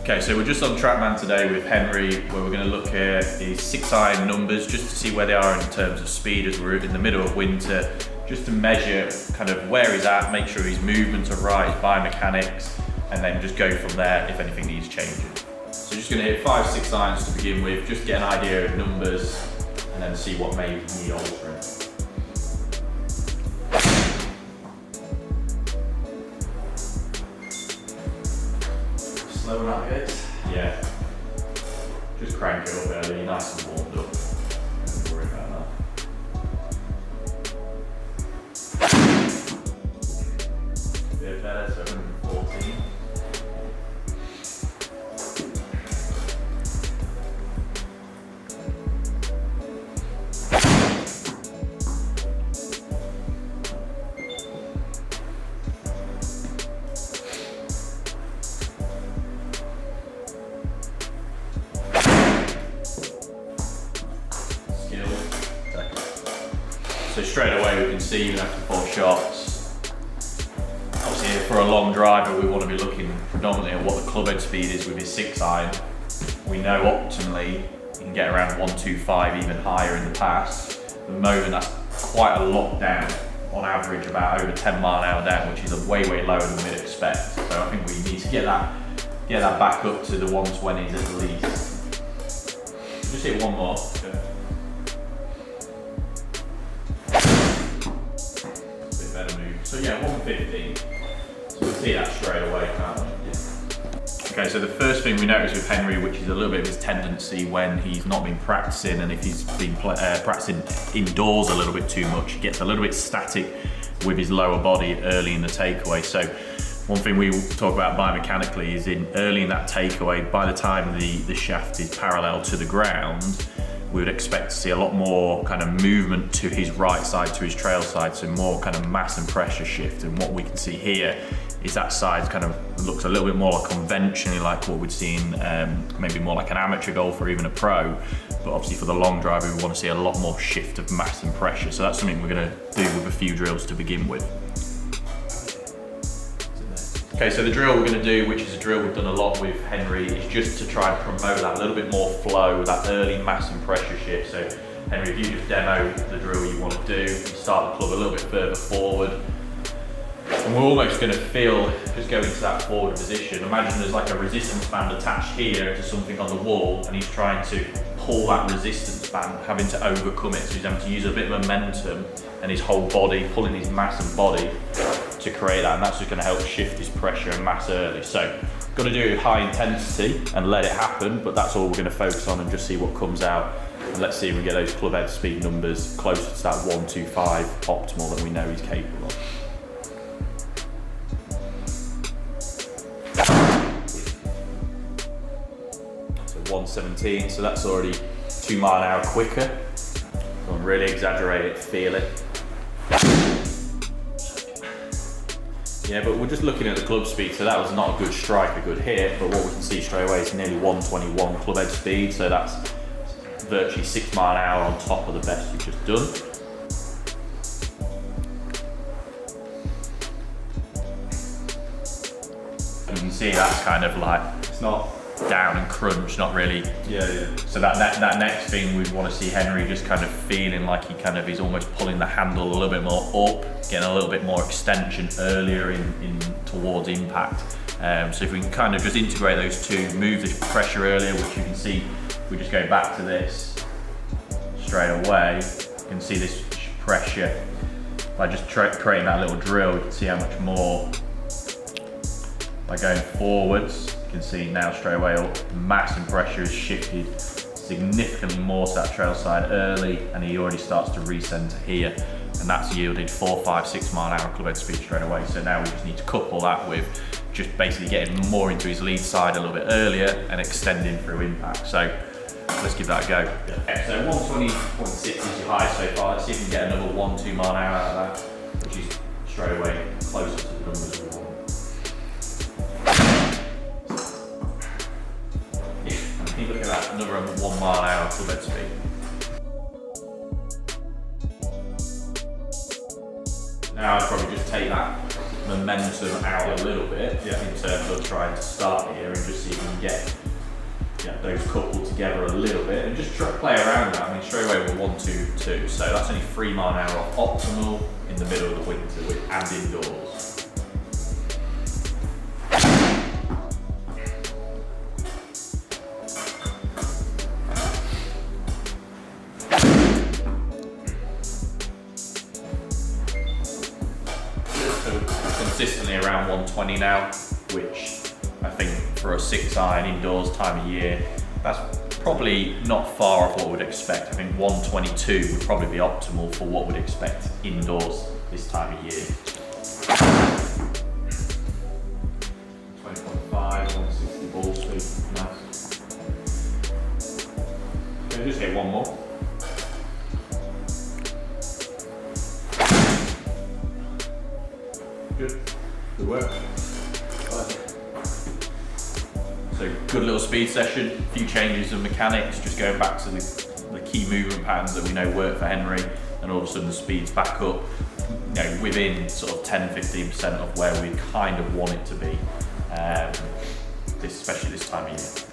Okay, so we're just on trackman today with Henry, where we're going to look at his 6-iron numbers just to see where they are in terms of speed as we're in the middle of winter, just to measure kind of where he's at, make sure his movements are right, his biomechanics, and then just go from there if anything needs changing. So just going to hit 5 6-irons to begin with, just get an idea of numbers and then see what may need altering. Slow and out it. Yeah. Just crank it up early, nice and warmed up. Don't worry about that. A bit better, so 114. So straight away we can see even after 4 shots, obviously for a long driver we want to be looking predominantly at what the club head speed is with his 6-iron. We know optimally you can get around 125, even higher in the past. At the moment that's quite a lot down, on average about over 10 mile an hour down, which is way lower than we'd expect. So I think we need to get that back up to the 120s at least. Just hit one more. So yeah, 115. So we'll see that straight away, can't we? Yeah. Okay, so the first thing we notice with Henry, which is a little bit of his tendency when he's not been practicing, and if he's been practicing indoors a little bit too much, he gets a little bit static with his lower body early in the takeaway. So one thing we talk about biomechanically is early in that takeaway, by the time the shaft is parallel to the ground, we would expect to see a lot more kind of movement to his right side, to his trail side, so more kind of mass and pressure shift. And what we can see here is that side kind of looks a little bit more conventionally like what we'd seen, maybe more like an amateur golfer or even a pro. But obviously for the long driver, we want to see a lot more shift of mass and pressure. So that's something we're going to do with a few drills to begin with. Okay, so the drill we're going to do, which is a drill we've done a lot with Henry, is just to try and promote that little bit more flow, that early mass and pressure shift. So Henry, if you just demo the drill you want to do, you start the club a little bit further forward. And we're almost going to feel, just go into that forward position. Imagine there's like a resistance band attached here to something on the wall, and he's trying to pull that resistance band, having to overcome it. So he's having to use a bit of momentum and his whole body, pulling his mass and body to create that, and that's just going to help shift his pressure and mass early. So got to do it with high intensity and let it happen, but that's all we're going to focus on and just see what comes out. And let's see if we get those club head speed numbers closer to that 125 optimal that we know he's capable of. So 117, so that's already 2 mile an hour quicker. So I'm really exaggerate it, feel it. Yeah, but we're just looking at the club speed, so that was not a good strike, a good hit, but what we can see straight away is nearly 121 club head speed, so that's virtually 6 mile an hour on top of the best you've just done. And you can see that's kind of like, it's not down and crunch, not really. Yeah. So that next thing we want to see Henry just kind of feeling like he kind of is almost pulling the handle a little bit more up, getting a little bit more extension earlier in towards impact. So if we can kind of just integrate those two, move the pressure earlier, which you can see, if we just go back to this straight away, you can see this pressure. By just creating that little drill, you can see how much more, by going forwards, you can see now straight away mass and pressure is shifted significantly more to that trail side early, and he already starts to recenter here, and that's yielded 4, 5, 6 mile an hour club head speed straight away. So now we just need to couple that with just basically getting more into his lead side a little bit earlier and extending through impact. So let's give that a go. Okay, so 120.6 is your high so far. Let's see if we can get another 1, 2 mile an hour out of that, which is straight away closer to the numbers we want. Look at that, another 1 mile an hour club head speed. Now I'd probably just take that momentum out a little bit in terms of trying to start here and just see if we can get those coupled together a little bit and just try to play around that. I mean, straight away we're 1-2-2, so that's only 3 mile an hour optimal in the middle of the winter and indoors. Consistently around 120 now, which I think for a 6-iron indoors time of year, that's probably not far off what we'd expect. I think 122 would probably be optimal for what we'd expect indoors this time of year. 20.5, 160 ball speed, nice. Okay, just hit one more. Good work. So good little speed session, a few changes of mechanics, just going back to the key movement patterns that we know work for Henry, and all of a sudden the speed's back up, within sort of 10-15% of where we kind of want it to be, especially this time of year.